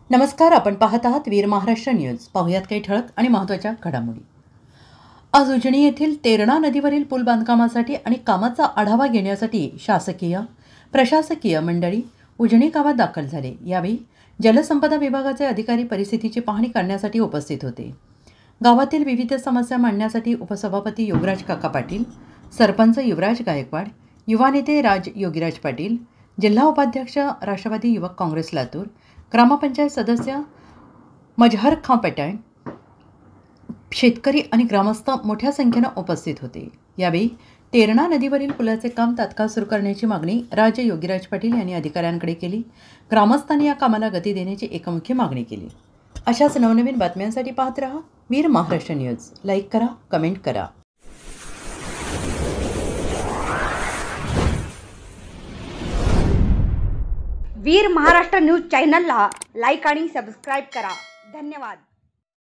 नमस्कार, आपण पाहत आहात वीर महाराष्ट्र न्यूज. पाहुयात काही ठळक आणि महत्त्वाच्या घडामोडी. आज उजनी येथील तेरणा नदीवरील पूल बांधकामासाठी आणि कामाचा आढावा घेण्यासाठी शासकीय प्रशासकीय मंडळी उजनी गावात दाखल झाले. यावेळी जलसंपदा विभागाचे अधिकारी परिस्थितीची पाहणी करण्यासाठी उपस्थित होते. गावातील विविध समस्या मांडण्यासाठी उपसभापती योगराज काका पाटील, सरपंच युवराज गायकवाड, युवा नेते राज योगीराज पाटील, जिल्हा उपाध्यक्ष राष्ट्रवादी युवक काँग्रेस लातूर, ग्रामपंचायत सदस्य मजहर खां पठाण, शेतकरी आणि ग्रामस्थ मोठ्या संख्येनं उपस्थित होते. यावेळी तेरणा नदीवरील पुलाचे काम तात्काळ सुरू करण्याची मागणी राज योगीराज पाटील यांनी अधिकाऱ्यांकडे केली. ग्रामस्थांनी या कामाला गती देण्याची एकमुखी मागणी केली. अशाच नवनवीन बातम्यांसाठी पाहत रहा वीर महाराष्ट्र न्यूज. लाईक करा, कमेंट करा. वीर महाराष्ट्र न्यूज चॅनलला लाईक आणि सबस्क्राईब करा. धन्यवाद.